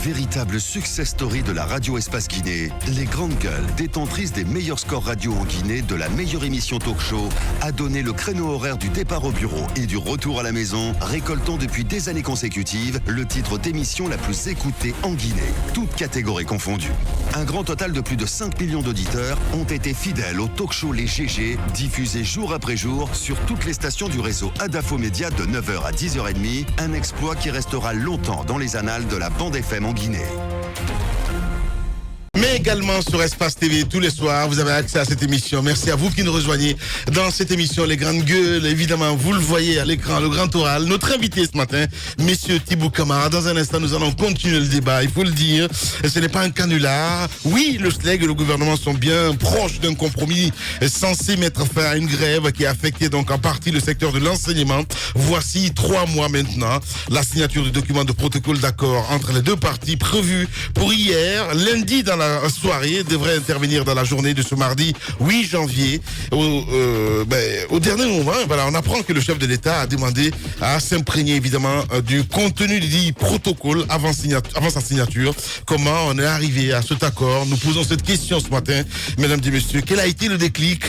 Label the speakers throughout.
Speaker 1: Véritable success story de la radio Espace Guinée, les grandes gueules, détentrices des meilleurs scores radio en Guinée, de la meilleure émission talk show, a donné le créneau horaire du départ au bureau et du retour à la maison, récoltant depuis des années consécutives le titre d'émission la plus écoutée en Guinée, toutes catégories confondues. Un grand total de plus de 5 millions d'auditeurs ont été fidèles au talk show Les GG, diffusé jour après jour sur toutes les stations du réseau Adafo Média de 9h à 10h30, un exploit qui restera longtemps dans les annales de la bande FM en Guinée.
Speaker 2: Mais également sur Espace TV tous les soirs, vous avez accès à cette émission. Merci à vous qui nous rejoignez dans cette émission, les grandes gueules. Évidemment, vous le voyez à l'écran, le grand oral. Notre invité ce matin, Monsieur Thibou Camara. Dans un instant, nous allons continuer le débat. Il faut le dire, ce n'est pas un canular. Oui, le SLEG et le gouvernement sont bien proches d'un compromis censé mettre fin à une grève qui a affecté donc en partie le secteur de l'enseignement. Voici 3 mois maintenant, la signature du document de protocole d'accord entre les deux parties prévu pour hier, lundi dans la soirée, devrait intervenir dans la journée de ce mardi 8 janvier. Au dernier moment, voilà, on apprend que le chef de l'État a demandé à s'imprégner évidemment du contenu du dit protocole avant sa signature. Comment on est arrivé à cet accord? Nous posons cette question ce matin, mesdames et messieurs. Quel a été le déclic?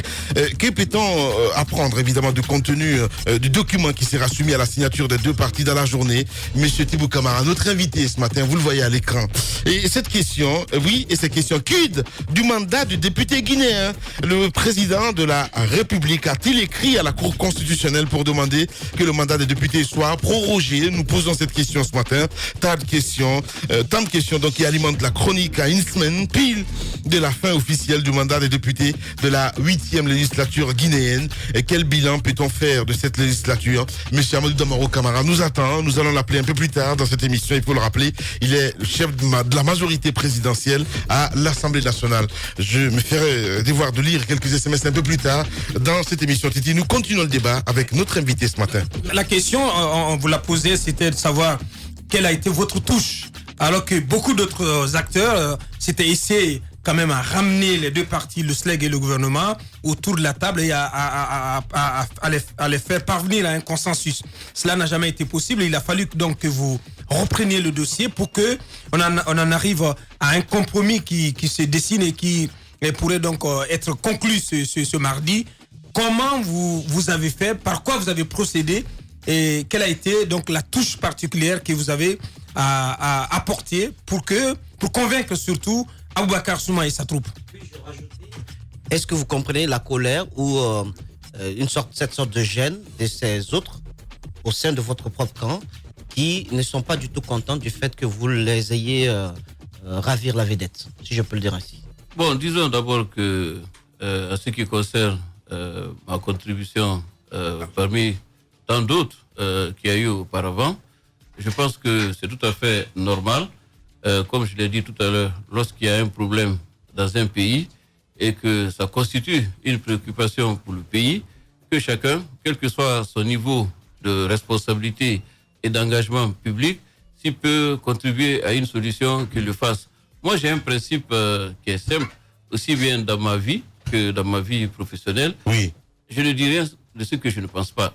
Speaker 2: Que peut-on apprendre évidemment du contenu du document qui sera soumis à la signature des deux parties dans la journée? Monsieur Thibou Camara, notre invité ce matin, vous le voyez à l'écran. Et cette question, oui, et cette question, quid du mandat du député guinéen? Le président de la République a-t-il écrit à la Cour constitutionnelle pour demander que le mandat des députés soit prorogé? Nous posons cette question ce matin. Tant de questions donc qui alimentent la chronique à une semaine pile de la fin officielle du mandat des députés de la 8e législature guinéenne. Et quel bilan peut-on faire de cette législature? Monsieur Amadou Damaro Camara nous attend. Nous allons l'appeler un peu plus tard dans cette émission. Il faut le rappeler, il est le chef de la majorité présidentielle à l'Assemblée nationale. Je me ferai devoir de lire quelques SMS un peu plus tard dans cette émission. Titi, nous continuons le débat avec notre invité ce matin.
Speaker 3: La question, on vous l'a posée, c'était de savoir quelle a été votre touche. Alors que beaucoup d'autres acteurs s'étaient essayés quand même à ramener les deux parties, le SLEG et le gouvernement, autour de la table et à les faire parvenir à un consensus. Cela n'a jamais été possible. Il a fallu donc que vous repreniez le dossier pour que on en arrive à un compromis qui se dessine et qui pourrait donc être conclu ce mardi. Comment vous avez fait? Par quoi vous avez procédé? Et quelle a été donc la touche particulière que vous avez à apporter pour convaincre surtout Aboubakar Souma et sa troupe?
Speaker 4: Est-ce que vous comprenez la colère ou cette sorte de gêne de ces autres au sein de votre propre camp qui ne sont pas du tout contents du fait que vous les ayez ravir la vedette, si je peux le dire ainsi?
Speaker 5: Bon, disons d'abord que à ce qui concerne ma contribution parmi tant d'autres qu'il y a eu auparavant, je pense que c'est tout à fait normal. Comme je l'ai dit tout à l'heure, lorsqu'il y a un problème dans un pays et que ça constitue une préoccupation pour le pays, que chacun, quel que soit son niveau de responsabilité et d'engagement public, s'il peut contribuer à une solution, qu'il le fasse. Moi, j'ai un principe qui est simple, aussi bien dans ma vie que dans ma vie professionnelle.
Speaker 2: Oui.
Speaker 5: Je ne dis rien de ce que je ne pense pas.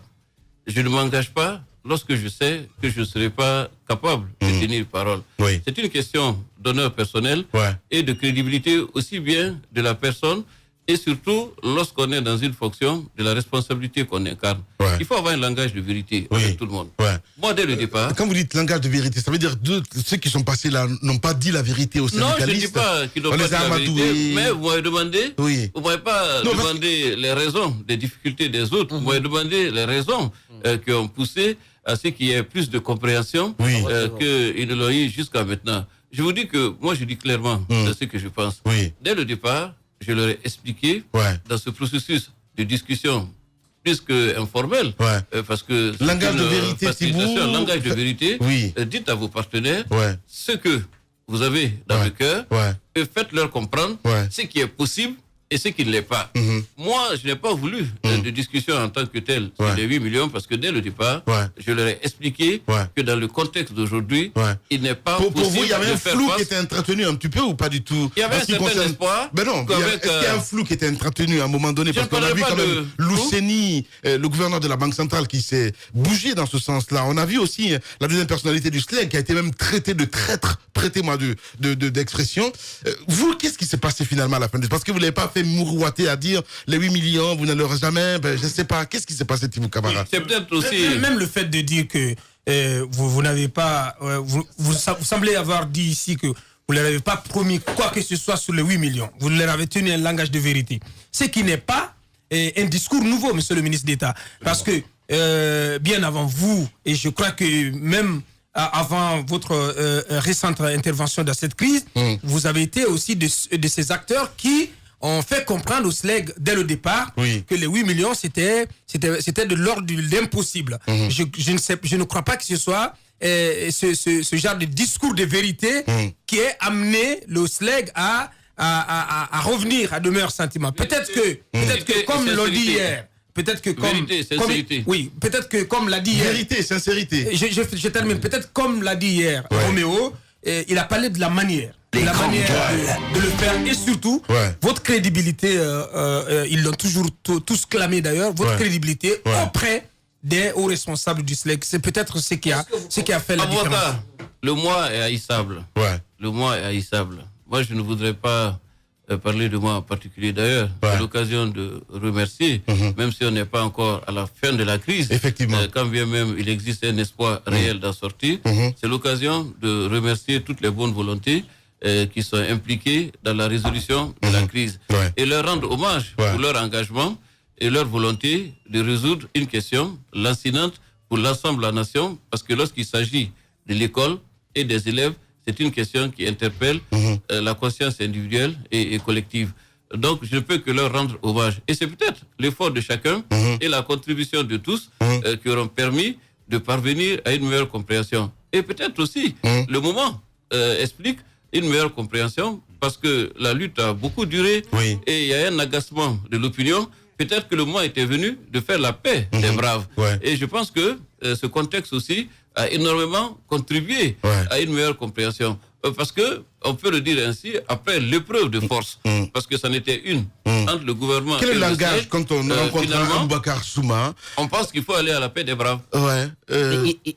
Speaker 5: Je ne m'engage pas lorsque je sais que je ne serai pas capable de tenir parole.
Speaker 2: Oui.
Speaker 5: C'est une question d'honneur personnel et de crédibilité aussi bien de la personne et surtout lorsqu'on est dans une fonction de la responsabilité qu'on incarne. Il faut avoir un langage de vérité avec tout le monde. Moi, dès le départ...
Speaker 2: Quand vous dites langage de vérité, ça veut dire que ceux qui sont passés là n'ont pas dit la vérité aux syndicalistes?
Speaker 5: Non, je ne dis pas qu'ils n'ont pas dit la vérité, mais vous m'avez demandé, vous ne m'avez pas demandé les raisons des difficultés des autres, vous m'avez demandé les raisons qui ont poussé à ce qu'il y ait plus de compréhension qu'ils ne l'ont eu jusqu'à maintenant. Je vous dis que, moi je dis clairement ce que je pense. Dès le départ, je leur ai expliqué dans ce processus de discussion plus qu'informel, parce que
Speaker 2: langage de vérité,
Speaker 5: langage de vérité, dites à vos partenaires ce que vous avez dans le cœur et faites-leur comprendre ce qui est possible et ce qui ne l'est pas. Moi, je n'ai pas voulu de discussion en tant que telle sur les 8 millions, parce que dès le départ, je leur ai expliqué que dans le contexte d'aujourd'hui, il n'est pas
Speaker 2: pour
Speaker 5: possible
Speaker 2: vous, il y avait
Speaker 5: de
Speaker 2: un
Speaker 5: faire
Speaker 2: flou
Speaker 5: face.
Speaker 2: qui était entretenu un petit peu ou pas du tout?
Speaker 5: Il y avait un certain espoir.
Speaker 2: Ben non, est-ce qu'il y a un flou qui était entretenu à un moment donné? Parce qu'on a vu quand même Lousseni, le gouverneur de la Banque centrale, qui s'est bougé dans ce sens-là. On a vu aussi la deuxième personnalité du SLEG qui a été même traité de traître, prêtez-moi d'expression. Vous, qu'est-ce qui s'est passé finalement à la fin? Parce que vous ne l'avez pas fait mourouater à dire les 8 millions, vous ne l'aurez jamais, ben, je ne sais pas. Qu'est-ce qui s'est passé, Tibou Camara?
Speaker 5: C'est peut-être aussi...
Speaker 3: Même le fait de dire que vous n'avez pas... vous semblez avoir dit ici que vous ne leur avez pas promis quoi que ce soit sur les 8 millions. Vous leur avez tenu un langage de vérité. Ce qui n'est pas un discours nouveau, monsieur le ministre d'État. Parce que bien avant vous, et je crois que même avant votre récente intervention dans cette crise, vous avez été aussi de ces acteurs qui ont fait comprendre au SLEG dès le départ que les 8 millions, c'était de l'ordre de l'impossible. Je ne crois pas que ce soit ce genre de discours de vérité qui ait amené le SLEG à revenir à de meilleurs sentiments. Peut-être que comme l'on dit hier, peut-être que comme...
Speaker 5: Vérité, sincérité.
Speaker 3: Peut-être que comme l'a dit hier...
Speaker 2: Vérité, sincérité.
Speaker 3: Je termine. Peut-être comme l'a dit hier Roméo, il a parlé de la manière. De le faire. Et surtout, votre crédibilité, ils l'ont toujours tous clamé d'ailleurs, votre crédibilité auprès des hauts responsables du SLEG. C'est peut-être ce qui a fait la différence.
Speaker 5: Le mois est haïssable. Le mois est haïssable. Moi, je ne voudrais pas parler de moi en particulier. D'ailleurs, c'est l'occasion de remercier, même si on n'est pas encore à la fin de la crise,
Speaker 2: effectivement,
Speaker 5: quand bien même il existe un espoir réel d'en sortir, c'est l'occasion de remercier toutes les bonnes volontés qui sont impliquées dans la résolution de la crise et leur rendre hommage pour leur engagement et leur volonté de résoudre une question lancinante pour l'ensemble de la nation, parce que lorsqu'il s'agit de l'école et des élèves, c'est une question qui interpelle la conscience individuelle et collective. Donc, je ne peux que leur rendre hommage. Et c'est peut-être l'effort de chacun et la contribution de tous qui auront permis de parvenir à une meilleure compréhension. Et peut-être aussi, le moment explique une meilleure compréhension, parce que la lutte a beaucoup duré et il y a un agacement de l'opinion. Peut-être que le moment était venu de faire la paix des braves. Et je pense que ce contexte aussi a énormément contribué à une meilleure compréhension. Parce que, on peut le dire ainsi, après l'épreuve de force, parce que ça n'était une, entre le gouvernement
Speaker 2: quel est
Speaker 5: et
Speaker 2: le langage
Speaker 5: SLEG,
Speaker 2: quand on rencontre Aboubakar Souma?
Speaker 5: On pense qu'il faut aller à la paix des braves.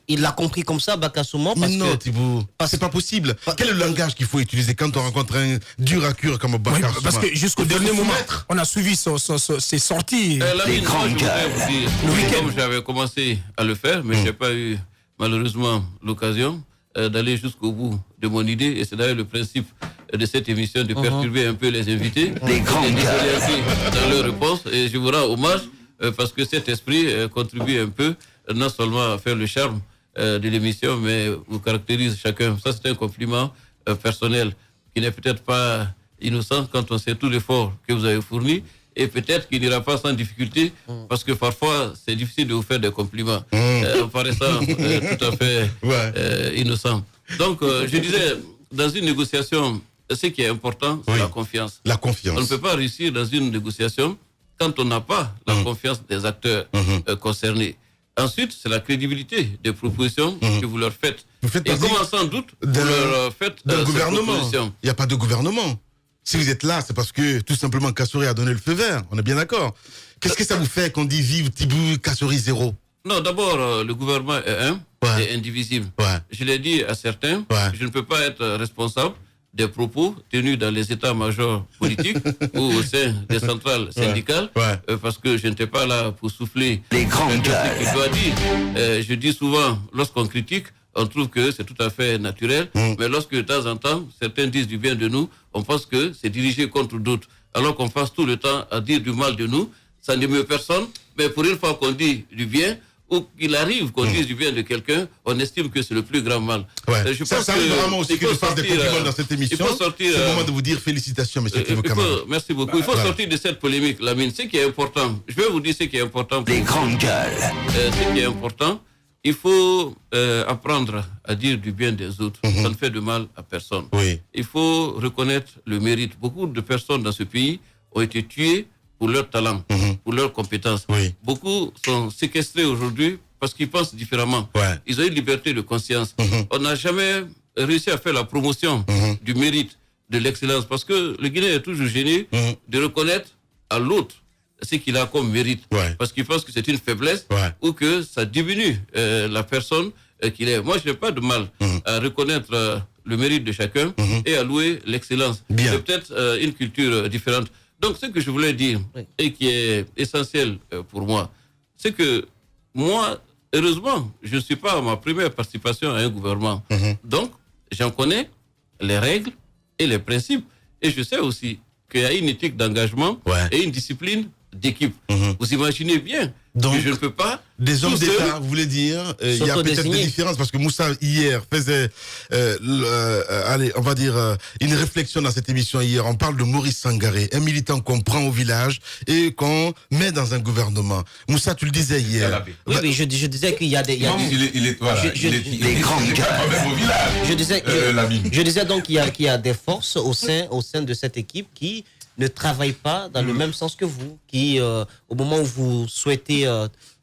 Speaker 4: Il l'a compris comme ça, Baka Souma, parce
Speaker 2: non,
Speaker 4: que...
Speaker 2: Thibaut, c'est pas possible. Quel est le langage qu'il faut utiliser quand on rencontre un dur à cure comme Aboubakar Souma?
Speaker 3: Parce que jusqu'au dernier moment, on a suivi ses sorties.
Speaker 5: Les grandes gueules. Comme j'avais commencé à le faire, mais je n'ai pas eu malheureusement l'occasion d'aller jusqu'au bout de mon idée, et c'est d'ailleurs le principe de cette émission, de perturber un peu les invités, dans leurs réponses, et je vous rends hommage parce que cet esprit contribue un peu non seulement à faire le charme de l'émission, mais vous caractérise chacun. Ça, c'est un compliment personnel qui n'est peut-être pas innocent quand on sait tout l'effort que vous avez fourni, et peut-être qu'il n'ira pas sans difficulté, parce que parfois c'est difficile de vous faire des compliments en paraissant tout à fait innocent. Donc je disais, dans une négociation, ce qui est important, c'est la confiance.
Speaker 2: La confiance.
Speaker 5: On ne peut pas réussir dans une négociation quand on n'a pas la confiance des acteurs concernés. Ensuite, c'est la crédibilité des propositions que vous leur faites. Et comment sans doute vous leur faites
Speaker 2: d'un gouvernement. Il n'y a pas de gouvernement. Si vous êtes là, c'est parce que tout simplement Kassory a donné le feu vert. On est bien d'accord. Qu'est-ce que ça vous fait qu'on dit vive Tibou Kassory 0?
Speaker 5: Non, d'abord, le gouvernement est un et indivisible. Je l'ai dit à certains, je ne peux pas être responsable des propos tenus dans les états-majors politiques ou au sein des centrales syndicales, parce que je n'étais pas là pour souffler les grandes gueules. Je dois dire, je dis souvent, lorsqu'on critique, on trouve que c'est tout à fait naturel, mais lorsque de temps en temps, certains disent du bien de nous, on pense que c'est dirigé contre d'autres, alors qu'on passe tout le temps à dire du mal de nous, ça n'émeut personne, mais pour une fois qu'on dit du bien, ou qu'il arrive qu'on dise du bien de quelqu'un, on estime que c'est le plus grand mal.
Speaker 2: Je pense ça arrive vraiment aussi que je fasse des compliments dans cette émission. C'est le moment de vous dire félicitations, monsieur Tibou Camara.
Speaker 5: Merci beaucoup. Il faut sortir de cette polémique, Lamine. Ce qui est important, je vais vous dire ce qui est important.
Speaker 6: Les grandes gueules.
Speaker 5: Ce qui est important, il faut apprendre à dire du bien des autres. Ça ne fait de mal à personne. Il faut reconnaître le mérite. Beaucoup de personnes dans ce pays ont été tués pour leur talent, pour leurs compétences.
Speaker 2: Oui.
Speaker 5: Beaucoup sont séquestrés aujourd'hui parce qu'ils pensent différemment.
Speaker 2: Ouais.
Speaker 5: Ils ont une liberté de conscience. On n'a jamais réussi à faire la promotion du mérite, de l'excellence, parce que le Guinéen est toujours gêné de reconnaître à l'autre ce qu'il a comme mérite, parce qu'il pense que c'est une faiblesse ou que ça diminue la personne qu'il est. Moi, je n'ai pas de mal à reconnaître le mérite de chacun et à louer l'excellence. C'est peut-être une culture différente. Donc, ce que je voulais dire et qui est essentiel pour moi, c'est que moi, heureusement, je ne suis pas à ma première participation à un gouvernement. Donc, j'en connais les règles et les principes. Et je sais aussi qu'il y a une éthique d'engagement et une discipline d'équipe. Vous imaginez bien que je ne peux pas...
Speaker 2: Des hommes d'État, vous voulez dire, il y a peut-être des différences, parce que Moussa, hier, faisait, allez, on va dire, une réflexion dans cette émission hier. On parle de Maurice Sangaré, un militant qu'on prend au village et qu'on met dans un gouvernement. Moussa, tu le disais hier.
Speaker 4: Oui, mais je disais qu'il y a des...
Speaker 6: Il est grandes gueules. Même au village.
Speaker 4: Je disais donc qu'il y a des forces au sein de cette équipe qui ne travaillent pas dans le même sens que vous, qui, au moment où vous souhaitez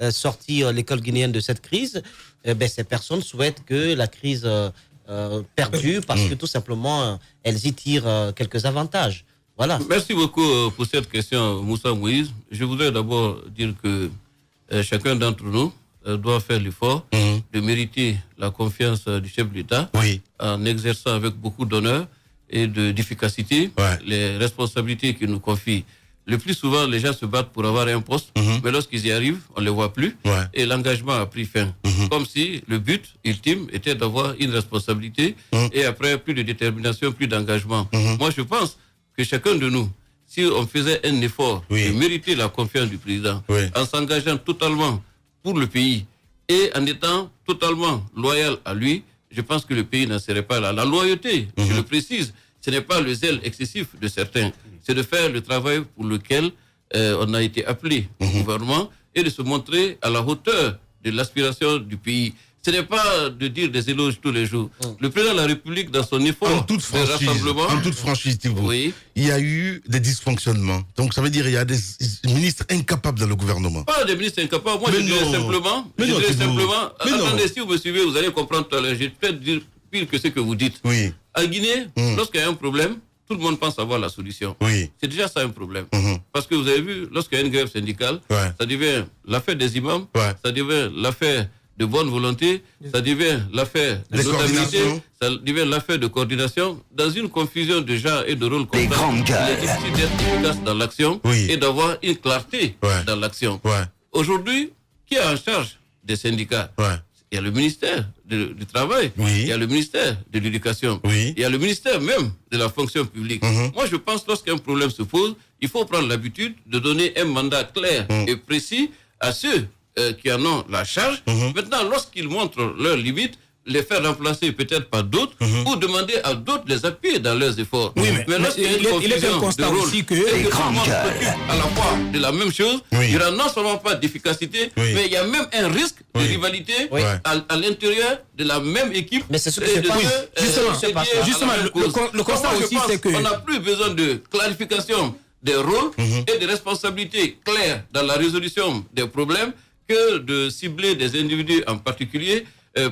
Speaker 4: sortir l'école guinéenne de cette crise, ces personnes souhaitent que la crise perdure parce que tout simplement, elles y tirent quelques avantages. Voilà.
Speaker 5: Merci beaucoup pour cette question, Moussa Moïse. Je voudrais d'abord dire que chacun d'entre nous doit faire l'effort de mériter la confiance du chef de l'État en exerçant avec beaucoup d'honneur et d'efficacité les responsabilités qu'il nous confie. Le plus souvent, les gens se battent pour avoir un poste, mais lorsqu'ils y arrivent, on ne les voit plus et l'engagement a pris fin. Comme si le but ultime était d'avoir une responsabilité et après, plus de détermination, plus d'engagement. Moi, je pense que chacun de nous, si on faisait un effort de mériter la confiance du président, en s'engageant totalement pour le pays et en étant totalement loyal à lui, je pense que le pays n'en serait pas là. La loyauté, je le précise, ce n'est pas le zèle excessif de certains. C'est de faire le travail pour lequel on a été appelé au gouvernement et de se montrer à la hauteur de l'aspiration du pays. Ce n'est pas de dire des éloges tous les jours. Le président de la République, dans son effort de rassemblement...
Speaker 2: En toute franchise, il y a eu des dysfonctionnements. Donc ça veut dire qu'il y a des ministres incapables dans le gouvernement.
Speaker 5: Pas des ministres incapables. Moi, je dirais simplement... Attendez, si vous me suivez, vous allez comprendre tout à l'heure. Je vais peut-être dire pire que ce que vous dites. En Guinée, lorsqu'il y a un problème, tout le monde pense avoir la solution. C'est déjà ça un problème. Parce que vous avez vu, lorsqu'il y a une grève syndicale, ça devient l'affaire des imams, ça devient l'affaire de bonne volonté, ça devient l'affaire de notabilité, ça devient l'affaire de coordination, dans une confusion de genres et de rôles comme ça. Il est difficile d'être efficace dans l'action et d'avoir une clarté dans l'action. Aujourd'hui, qui est en charge des syndicats? Il y a le ministère du Travail, il y a le ministère de l'Éducation, il y a le ministère même de la fonction publique. Moi, je pense que lorsqu'un problème se pose, il faut prendre l'habitude de donner un mandat clair et précis à ceux qui en ont la charge. Maintenant, lorsqu'ils montrent leurs limites, les faire remplacer peut-être par d'autres ou demander à d'autres de les appuyer dans leurs efforts. Mais lorsqu'il y a une confusion de rôle et que tout le monde s'occupe à la fois de la même chose, il n'y aura non seulement pas d'efficacité, mais il y a même un risque de rivalité à l'intérieur de la même équipe.
Speaker 4: Mais c'est ce que je pense.
Speaker 3: Justement, le constat aussi, c'est que...
Speaker 5: On n'a plus besoin de clarification des rôles et des responsabilités claires dans la résolution des problèmes que de cibler des individus en particulier,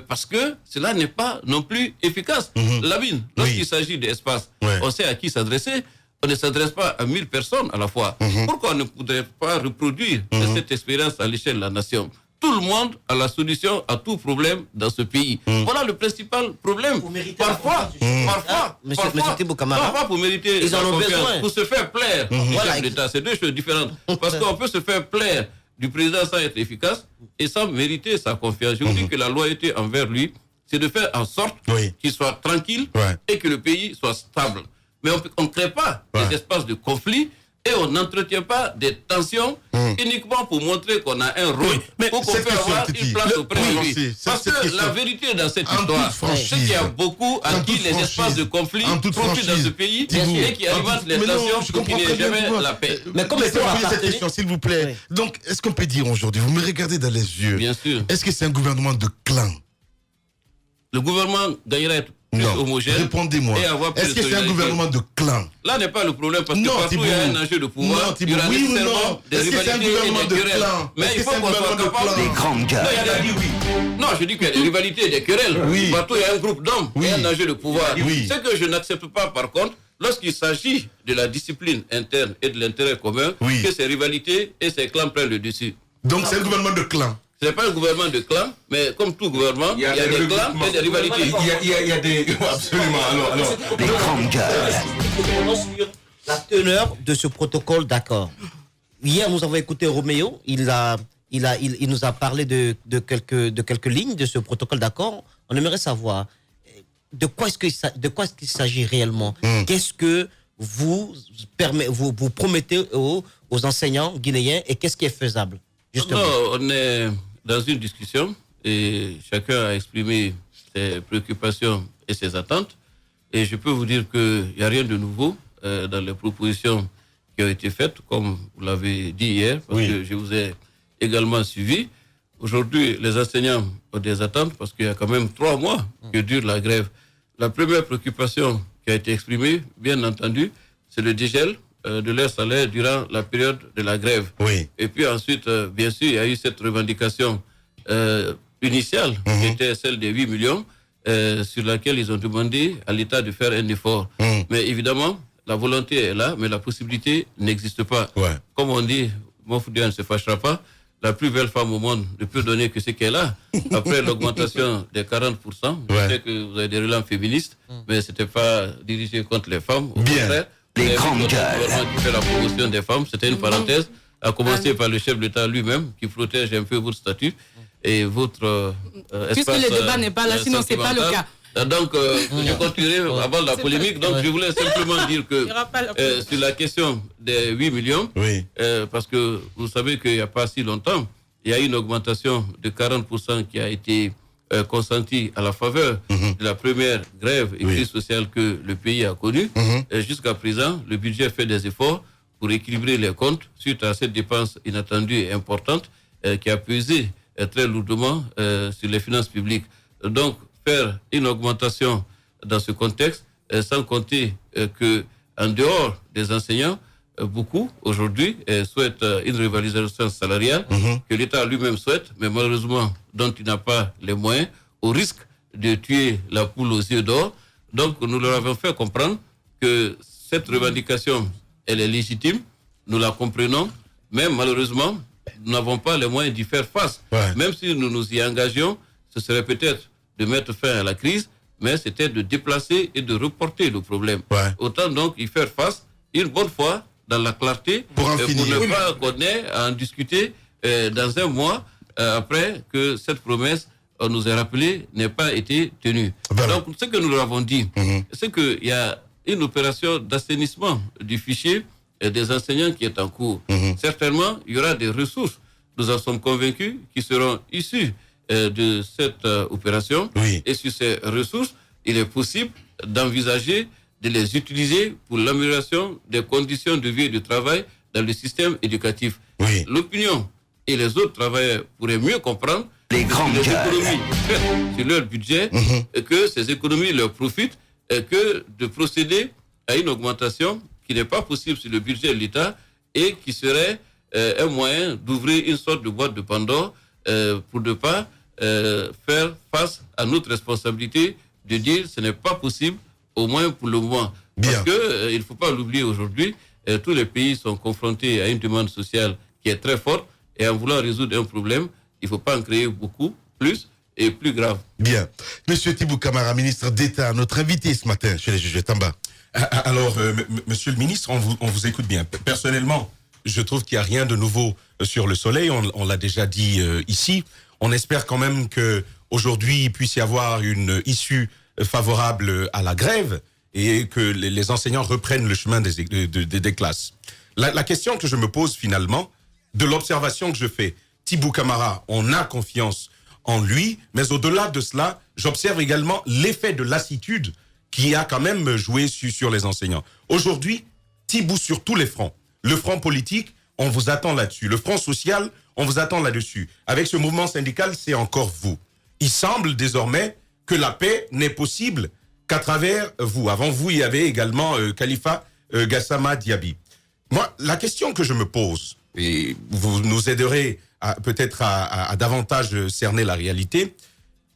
Speaker 5: parce que cela n'est pas non plus efficace. Lamine, lorsqu'il s'agit d'espace, on sait à qui s'adresser. On ne s'adresse pas à 1000 personnes à la fois. Pourquoi on ne pourrait pas reproduire cette expérience à l'échelle de la nation? Tout le monde a la solution à tout problème dans ce pays. Voilà le principal problème. Parfois, pour mériter
Speaker 4: ils en ont besoin.
Speaker 5: Pour se faire plaire au chef d'État, c'est deux choses différentes. Parce qu'on peut se faire plaire du président sans être efficace et sans mériter sa confiance. Je vous dis que la loyauté envers lui, c'est de faire en sorte qu'il soit tranquille et que le pays soit stable. Mais on ne crée pas des espaces de conflit et on n'entretient pas des tensions uniquement pour montrer qu'on a un rôle ou qu'on peut avoir une place auprès de lui. Parce que la vérité dans cette histoire, c'est qu'il y a beaucoup à qui les espaces de conflit profitent dans ce pays et qui alimentent les tensions pour qu'il n'y ait jamais la paix.
Speaker 2: Mais comment est-ce qu'on cette question, s'il vous plaît? Donc, est-ce qu'on peut dire aujourd'hui, vous me regardez dans les yeux,
Speaker 5: bien sûr,
Speaker 2: est-ce que c'est un gouvernement de clan?
Speaker 5: Le gouvernement gagnerait plus
Speaker 2: Non,
Speaker 5: homogène.
Speaker 2: répondez-moi.
Speaker 5: Et avoir plus
Speaker 2: Est-ce
Speaker 5: de
Speaker 2: que c'est un
Speaker 5: solidarité.
Speaker 2: gouvernement de clan?
Speaker 5: Là n'est pas le problème parce que
Speaker 2: Non,
Speaker 5: partout
Speaker 2: Thibault.
Speaker 5: il y a un enjeu de pouvoir.
Speaker 2: Non, Thibault,
Speaker 5: il y aura
Speaker 2: oui ou
Speaker 5: nécessairement
Speaker 2: non?
Speaker 5: des
Speaker 2: Est-ce que c'est un
Speaker 5: rivalités
Speaker 2: gouvernement
Speaker 5: et des
Speaker 2: de
Speaker 5: querelles.
Speaker 2: clan?
Speaker 5: Mais
Speaker 2: Est-ce
Speaker 5: il
Speaker 2: que
Speaker 5: faut
Speaker 2: c'est un
Speaker 5: qu'on soit
Speaker 2: gouvernement de
Speaker 5: capable.
Speaker 2: clan?
Speaker 1: Les grandes gueules.
Speaker 5: Non, je dis qu'il y a des rivalités et des querelles.
Speaker 2: Oui.
Speaker 5: Partout il y a un groupe d'hommes
Speaker 2: Oui.
Speaker 5: et un enjeu de pouvoir.
Speaker 2: Oui.
Speaker 5: Ce que je n'accepte pas par contre, lorsqu'il s'agit de la discipline interne et de l'intérêt commun,
Speaker 2: Oui.
Speaker 5: que ces rivalités et ces clans prennent le dessus.
Speaker 2: Donc c'est un gouvernement de clan.
Speaker 5: Ce n'est pas un gouvernement de clans, mais comme tout gouvernement, il y a des clans et des rivalités.
Speaker 6: Il y a des... Absolument. Alors.
Speaker 1: Les grandes gueules.
Speaker 4: Sur la teneur de ce protocole d'accord. Hier, nous avons écouté Roméo. Il nous a parlé de quelques lignes de ce protocole d'accord. On aimerait savoir de quoi est-ce qu'il s'agit réellement. Qu'est-ce que vous promettez aux enseignants guinéens et qu'est-ce qui est faisable justement?
Speaker 5: Non, on est dans une discussion et chacun a exprimé ses préoccupations et ses attentes. Et je peux vous dire qu'il n'y a rien de nouveau dans les propositions qui ont été faites, comme vous l'avez dit hier, parce que je vous ai également suivi. Aujourd'hui, les enseignants ont des attentes parce qu'il y a quand même 3 mois que dure la grève. La première préoccupation qui a été exprimée, bien entendu, c'est le dégel de leur salaire durant la période de la grève.
Speaker 2: Oui.
Speaker 5: Et puis ensuite, bien sûr, il y a eu cette revendication initiale, qui était celle des 8 millions, sur laquelle ils ont demandé à l'État de faire un effort. Mais évidemment, la volonté est là, mais la possibilité n'existe pas.
Speaker 2: Ouais.
Speaker 5: Comme on dit, Mofoudia ne se fâchera pas, la plus belle femme au monde ne peut donner que ce qu'elle a. Après l'augmentation des 40%, je sais que vous avez des relents féministes, mais ce n'était pas dirigé contre les femmes. Au contraire,
Speaker 1: Les grandes gueules.
Speaker 5: qui fait la promotion des femmes, c'était une parenthèse, à commencer par le chef de l'État lui-même, qui protège un peu votre statut et votre
Speaker 7: Puisque
Speaker 5: espace,
Speaker 7: le débat n'est pas là, sinon c'est pas le cas.
Speaker 5: Donc, je continuerai avant la polémique. Donc, je voulais simplement dire que sur la question des 8 millions, parce que vous savez qu'il n'y a pas si longtemps, il y a eu une augmentation de 40% qui a été consentie à la faveur de la première grève et crise sociale que le pays a connue. Jusqu'à présent, le budget fait des efforts pour équilibrer les comptes suite à cette dépense inattendue et importante qui a pesé très lourdement sur les finances publiques. Donc, faire une augmentation dans ce contexte, sans compter que en dehors des enseignants, beaucoup aujourd'hui souhaitent une revalorisation salariale que l'État lui-même souhaite, mais malheureusement dont il n'a pas les moyens, au risque de tuer la poule aux yeux d'or. Donc nous leur avons fait comprendre que cette revendication, elle est légitime, nous la comprenons, mais malheureusement, nous n'avons pas les moyens d'y faire face. Même si nous nous y engagions, ce serait peut-être de mettre fin à la crise, mais c'était de déplacer et de reporter le problème. Autant donc y faire face une bonne fois dans la clarté pour ne pas qu'on ait à en discuter dans un mois après que cette promesse, on nous a rappelé, n'ait pas été tenue. Donc ce que nous leur avons dit, c'est qu'il y a une opération d'assainissement du fichier des enseignants qui est en cours. Certainement, il y aura des ressources, nous en sommes convaincus, qui seront issues de cette opération. Et sur ces ressources, il est possible d'envisager de les utiliser pour l'amélioration des conditions de vie et de travail dans le système éducatif. L'opinion et les autres travailleurs pourraient mieux comprendre les économies faites sur leur budget et que ces économies leur profitent et que de procéder à une augmentation qui n'est pas possible sur le budget de l'État et qui serait un moyen d'ouvrir une sorte de boîte de Pandore pour ne pas faire face à notre responsabilité de dire ce n'est pas possible, au moins pour le moment. Parce qu'il ne faut pas l'oublier aujourd'hui, tous les pays sont confrontés à une demande sociale qui est très forte et en voulant résoudre un problème, il ne faut pas en créer beaucoup, plus et plus grave.
Speaker 2: Bien. Monsieur Thibault Camara, ministre d'État, notre invité ce matin chez les juges de Tamba.
Speaker 6: Alors, monsieur le ministre, on vous écoute bien. Personnellement, je trouve qu'il n'y a rien de nouveau sur le soleil. On l'a déjà dit ici. On espère quand même qu'aujourd'hui, il puisse y avoir une issue favorable à la grève et que les enseignants reprennent le chemin des classes. La question que je me pose finalement, de l'observation que je fais, Thibault Camara, on a confiance en lui, mais au-delà de cela, j'observe également l'effet de lassitude qui a quand même joué sur les enseignants. Aujourd'hui, Thibault sur tous les fronts. Le front politique, on vous attend là-dessus. Le front social, on vous attend là-dessus. Avec ce mouvement syndical, c'est encore vous. Il semble désormais que la paix n'est possible qu'à travers vous, avant vous, il y avait également Khalifa Gassama Diaby. Moi, la question que je me pose, et vous nous aiderez peut-être à davantage cerner la réalité,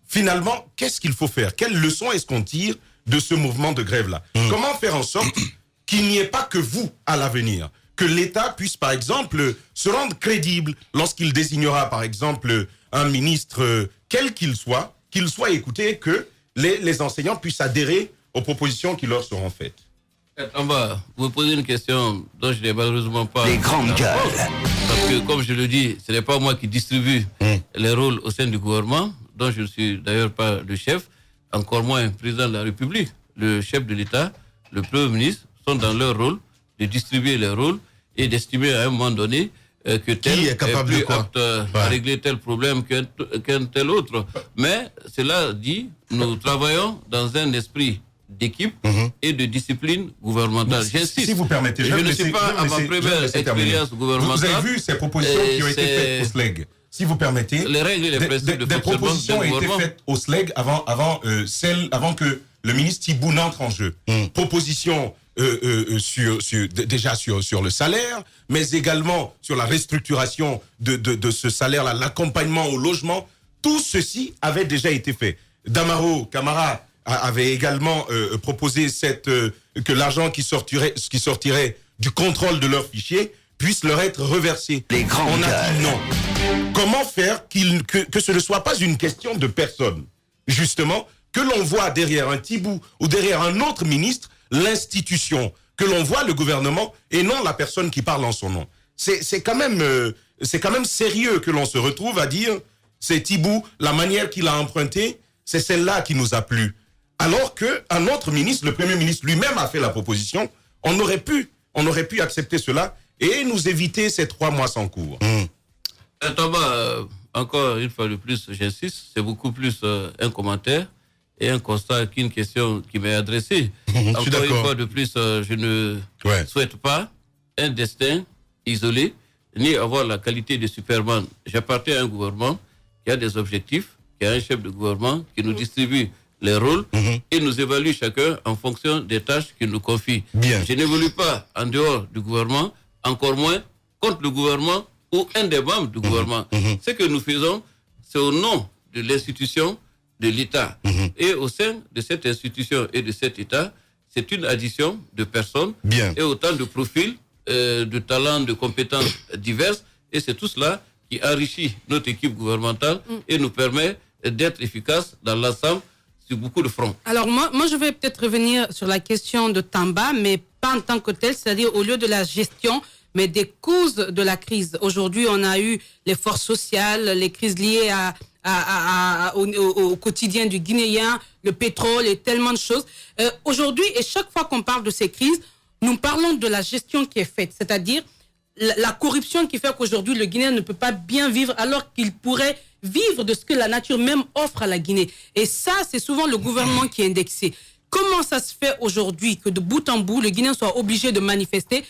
Speaker 6: finalement, qu'est-ce qu'il faut faire? Quelle leçon est-ce qu'on tire de ce mouvement de grève-là? Comment faire en sorte qu'il n'y ait pas que vous à l'avenir? Que l'État puisse, par exemple, se rendre crédible lorsqu'il désignera, par exemple, un ministre, quel qu'il soit écouté, que les enseignants puissent adhérer aux propositions qui leur seront faites.
Speaker 5: On va vous poser une question dont je n'ai malheureusement pas...
Speaker 1: Les grandes gueules.
Speaker 5: Parce que, comme je le dis, ce n'est pas moi qui distribue les rôles au sein du gouvernement, dont je ne suis d'ailleurs pas le chef, encore moins le président de la République. Le chef de l'État, le Premier ministre, sont dans leur rôle de distribuer les rôles et d'estimer à un moment donné que tel est plus apte à régler tel problème qu'un tel autre. Mais cela dit, nous travaillons dans un esprit d'équipe et de discipline gouvernementale. J'insiste.
Speaker 6: Si vous permettez,
Speaker 5: je ne suis pas à ma première expérience gouvernementale.
Speaker 6: Vous avez vu ces propositions qui ont été faites au SLEG. Si vous permettez,
Speaker 5: les règles et les principes de
Speaker 6: des propositions ont été faites au SLEG avant que le ministre Thibou n'entre en jeu. Propositions déjà sur le salaire, mais également sur la restructuration de ce salaire-là, l'accompagnement au logement. Tout ceci avait déjà été fait. Damaro Camara avait également proposé que l'argent qui sortirait du contrôle de leurs fichiers puisse leur être reversé. On a dit non. Comment faire que ce ne soit pas une question de personne, justement, que l'on voit derrière un Thibou ou derrière un autre ministre l'institution, que l'on voit le gouvernement et non la personne qui parle en son nom. C'est quand même sérieux que l'on se retrouve à dire c'est Thibou, la manière qu'il a empruntée, c'est celle-là qui nous a plu. Alors qu'un autre ministre, le Premier ministre lui-même a fait la proposition, on aurait pu accepter cela et nous éviter ces 3 mois sans cours.
Speaker 5: Thomas, encore une fois de plus, j'insiste, c'est beaucoup plus un commentaire et un constat qu'une question qui m'est adressée. Encore une fois de plus, je ne souhaite pas un destin isolé, ni avoir la qualité de Superman. J'appartiens à un gouvernement qui a des objectifs, qui a un chef de gouvernement qui nous distribue les rôles et nous évalue chacun en fonction des tâches qu'il nous confie. Je n'évolue pas en dehors du gouvernement, encore moins contre le gouvernement ou un des membres du gouvernement. Ce que nous faisons, c'est au nom de l'institution de l'État. Et au sein de cette institution et de cet État, c'est une addition de personnes et autant de profils, de talents, de compétences diverses. Et c'est tout cela qui enrichit notre équipe gouvernementale et nous permet d'être efficaces dans l'ensemble sur beaucoup de fronts.
Speaker 7: Alors moi je vais peut-être revenir sur la question de Tamba, mais pas en tant que tel, c'est-à-dire au lieu de la gestion, mais des causes de la crise. Aujourd'hui, on a eu les forces sociales, les crises liées au quotidien du Guinéen, le pétrole et tellement de choses. Aujourd'hui, et chaque fois qu'on parle de ces crises, nous parlons de la gestion qui est faite, c'est-à-dire la corruption qui fait qu'aujourd'hui, le Guinéen ne peut pas bien vivre alors qu'il pourrait vivre de ce que la nature même offre à la Guinée. Et ça, c'est souvent le gouvernement qui est indexé. Comment ça se fait aujourd'hui que de bout en bout, le Guinéen soit obligé de manifester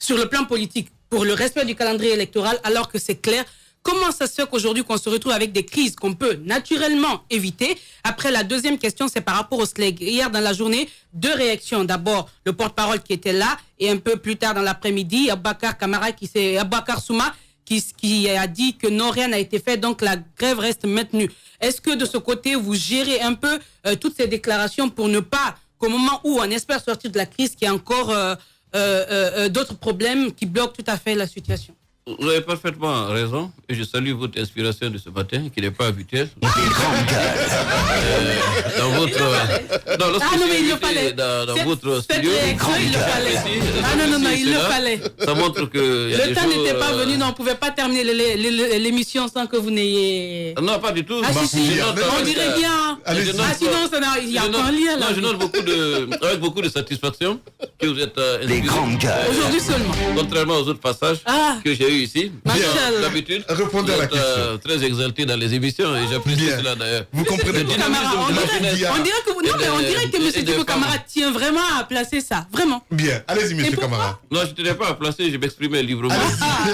Speaker 7: sur le plan politique pour le respect du calendrier électoral alors que c'est clair? Comment ça se fait qu'aujourd'hui qu'on se retrouve avec des crises qu'on peut naturellement éviter? Après, la deuxième question, c'est par rapport au SLEG. Hier, dans la journée, 2 réactions. D'abord, le porte-parole qui était là, et un peu plus tard dans l'après-midi, Aboubacar Souma, qui a dit que non, rien n'a été fait, donc la grève reste maintenue. Est-ce que de ce côté, vous gérez un peu toutes ces déclarations pour ne pas, qu'au moment où on espère sortir de la crise, qu'il y a encore d'autres problèmes qui bloquent tout à fait la situation?
Speaker 5: Vous avez parfaitement raison et je salue votre inspiration de ce matin qui n'est pas habituelle. Dans votre studio.
Speaker 7: Il le fallait. Il le fallait.
Speaker 5: Ça montre que
Speaker 7: le temps n'était pas venu, on ne pouvait pas terminer l'émission sans que vous n'ayez...
Speaker 5: Non, pas du tout.
Speaker 7: On dirait bien. Sinon, il y a pas un lien là.
Speaker 5: Non, je note avec beaucoup de satisfaction que vous êtes
Speaker 1: les grandes gueules.
Speaker 7: Aujourd'hui seulement.
Speaker 5: Contrairement aux autres passages que j'ai eu bienvenue ici.
Speaker 7: Machallah.
Speaker 5: D'habitude,
Speaker 2: Répondez à la
Speaker 5: vous êtes,
Speaker 2: question.
Speaker 5: très exalté dans les émissions et j'apprécie
Speaker 2: Bien.
Speaker 5: cela d'ailleurs.
Speaker 2: Vous comprenez
Speaker 5: Le
Speaker 2: pas.
Speaker 5: dynamisme
Speaker 7: Camara,
Speaker 5: de la jeunesse.
Speaker 7: on dirait que non, mais on dirait que
Speaker 5: Et
Speaker 7: M.
Speaker 5: des
Speaker 7: Tibou
Speaker 5: femmes.
Speaker 7: Camara tient vraiment à placer ça. Vraiment.
Speaker 2: Bien, allez-y, monsieur
Speaker 7: pourquoi
Speaker 2: Camara.
Speaker 5: Non, je ne tenais pas à placer, je m'exprimais librement.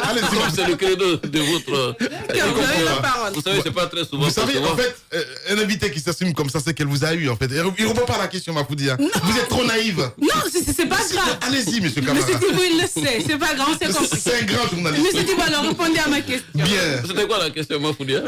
Speaker 2: Allez-y,
Speaker 5: Comme c'est le credo de votre.
Speaker 7: Vous avez la parole.
Speaker 5: Vous savez, c'est pas très souvent.
Speaker 2: Vous savez,
Speaker 5: souvent.
Speaker 2: en fait, un invité qui s'assume comme ça, c'est qu'elle vous a eu, en fait. Il répond pas à la question, Mafoudi. Hein. Vous êtes trop naïve.
Speaker 7: Non, c'est pas grave.
Speaker 2: Allez-y, monsieur Camara.
Speaker 7: Monsieur Tibou, il le sait. C'est pas grave, on s'est compris.
Speaker 2: C'est un grand journaliste.
Speaker 7: Monsieur Tibou, alors répondez à ma question.
Speaker 2: Bien.
Speaker 5: C'était quoi la question, Mafoudia?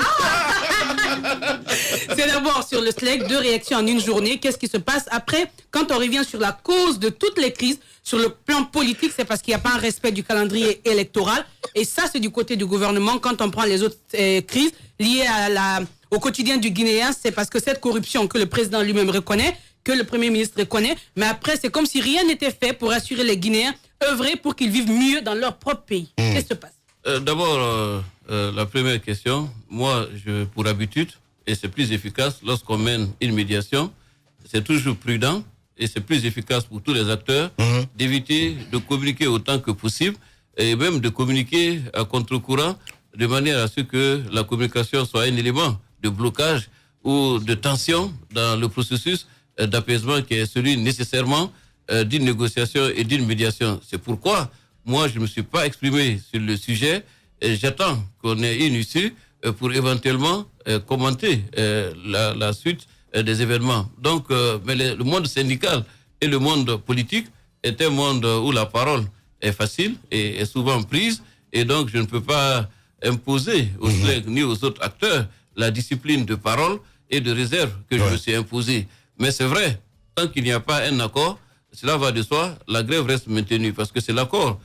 Speaker 7: C'est d'abord sur le SLEC, 2 réactions en une journée. Qu'est-ce qui se passe après? Quand on revient sur la cause de toutes les crises, sur le plan politique, c'est parce qu'il n'y a pas un respect du calendrier électoral. Et ça, c'est du côté du gouvernement. Quand on prend les autres crises liées au quotidien du Guinéen, c'est parce que cette corruption que le président lui-même reconnaît, que le Premier ministre reconnaît, mais après, c'est comme si rien n'était fait pour assurer les Guinéens, œuvrer pour qu'ils vivent mieux dans leur propre pays. Qu'est-ce qui se passe?
Speaker 5: D'abord, la première question, moi, pour habitude, et c'est plus efficace lorsqu'on mène une médiation, c'est toujours prudent et c'est plus efficace pour tous les acteurs d'éviter de communiquer autant que possible et même de communiquer à contre-courant de manière à ce que la communication soit un élément de blocage ou de tension dans le processus d'apaisement qui est celui nécessairement d'une négociation et d'une médiation. C'est pourquoi moi, je ne me suis pas exprimé sur le sujet et j'attends qu'on ait une issue pour éventuellement commenter la suite des événements. Donc, mais le monde syndical et le monde politique est un monde où la parole est facile et est souvent prise. Et donc, je ne peux pas imposer aux SLEC ni aux autres acteurs la discipline de parole et de réserve que je me suis imposée. Mais c'est vrai, tant qu'il n'y a pas un accord, cela va de soi, la grève reste maintenue parce que c'est l'accord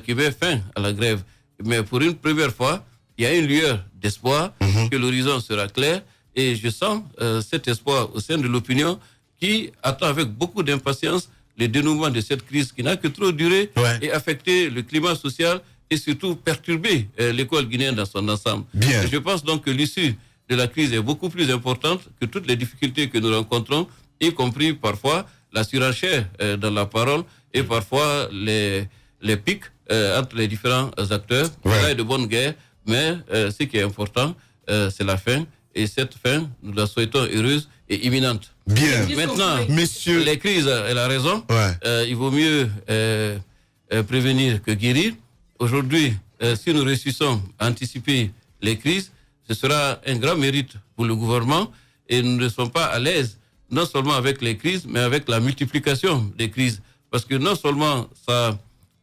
Speaker 5: qui met fin à la grève. Mais pour une première fois, il y a une lueur d'espoir que l'horizon sera clair et je sens cet espoir au sein de l'opinion qui attend avec beaucoup d'impatience le dénouement de cette crise qui n'a que trop duré et affecté le climat social et surtout perturber l'école guinéenne dans son ensemble.
Speaker 2: Bien.
Speaker 5: Et je pense donc que l'issue de la crise est beaucoup plus importante que toutes les difficultés que nous rencontrons, y compris parfois la surenchère dans la parole et parfois les pics entre les différents acteurs. Voilà, de bonne guerre, mais ce qui est important, c'est la fin. Et cette fin, nous la souhaitons heureuse et imminente.
Speaker 2: Bien.
Speaker 5: Maintenant,
Speaker 2: messieurs,
Speaker 5: les crises, elle a raison. Il vaut mieux prévenir que guérir. Aujourd'hui, si nous réussissons à anticiper les crises, ce sera un grand mérite pour le gouvernement et nous ne sommes pas à l'aise, non seulement avec les crises, mais avec la multiplication des crises. Parce que non seulement ça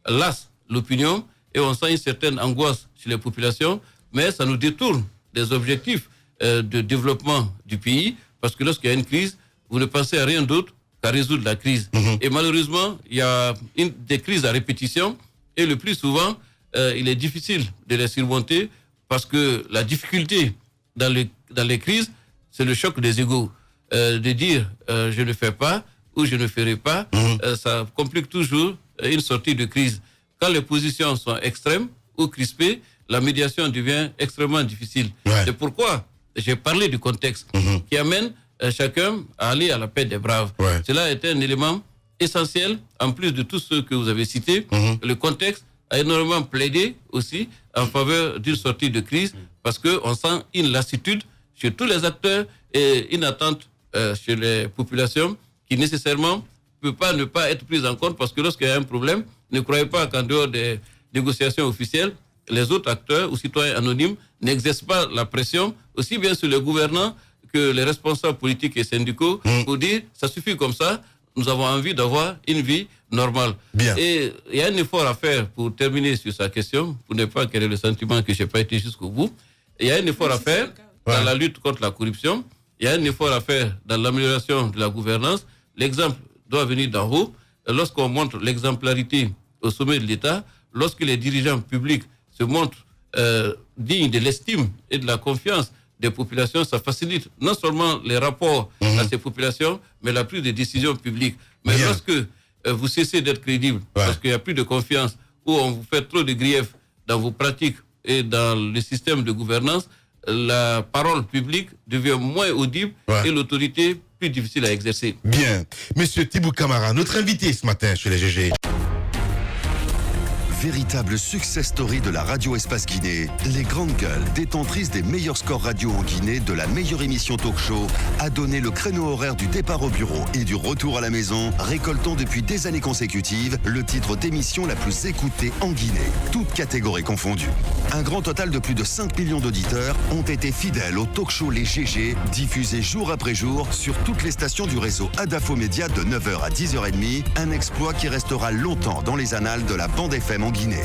Speaker 5: lasse l'opinion et on sent une certaine angoisse chez les populations, mais ça nous détourne des objectifs de développement du pays. Parce que lorsqu'il y a une crise, vous ne pensez à rien d'autre qu'à résoudre la crise. Et malheureusement, il y a des crises à répétition et le plus souvent, il est difficile de les surmonter parce que la difficulté dans les crises, c'est le choc des égos. De dire je ne fais pas ou je ne ferai pas, ça complique toujours une sortie de crise. Quand les positions sont extrêmes ou crispées, la médiation devient extrêmement difficile. C'est pourquoi j'ai parlé du contexte qui amène chacun à aller à la paix des braves. Cela est un élément essentiel, en plus de tous ceux que vous avez cités. Le contexte a énormément plaidé aussi en faveur d'une sortie de crise parce qu'on sent une lassitude chez tous les acteurs et une attente chez les populations qui nécessairement ne peut pas ne pas être prise en compte parce que lorsqu'il y a un problème, ne croyez pas qu'en dehors des négociations officielles, les autres acteurs ou citoyens anonymes n'exercent pas la pression aussi bien sur les gouvernants que les responsables politiques et syndicaux pour dire ça suffit comme ça, nous avons envie d'avoir une vie normale. Et il y a un effort à faire pour terminer sur sa question, pour ne pas créer le sentiment que je n'ai pas été jusqu'au bout. Il y a un effort à faire dans la lutte contre la corruption. Il y a un effort à faire dans l'amélioration de la gouvernance. L'exemple doit venir d'en haut. Lorsqu'on montre l'exemplarité au sommet de l'État, lorsque les dirigeants publics se montrent dignes de l'estime et de la confiance des populations, ça facilite non seulement les rapports à ces populations, mais la prise de décisions publiques. Mais lorsque vous cessez d'être crédible, parce qu'il n'y a plus de confiance, ou on vous fait trop de griefs dans vos pratiques et dans le système de gouvernance, la parole publique devient moins audible et l'autorité plus difficile à exercer.
Speaker 2: Bien. Monsieur Tibou Camara, notre invité ce matin chez les GG.
Speaker 1: Véritable success story de la radio Espace Guinée, les grandes gueules, détentrices des meilleurs scores radio en Guinée de la meilleure émission talk show, a donné le créneau horaire du départ au bureau et du retour à la maison, récoltant depuis des années consécutives le titre d'émission la plus écoutée en Guinée, toutes catégories confondues. Un grand total de plus de 5 millions d'auditeurs ont été fidèles au talk show Les GG, diffusé jour après jour sur toutes les stations du réseau Adafo Média de 9h à 10h30, un exploit qui restera longtemps dans les annales de la bande FM en Guinée.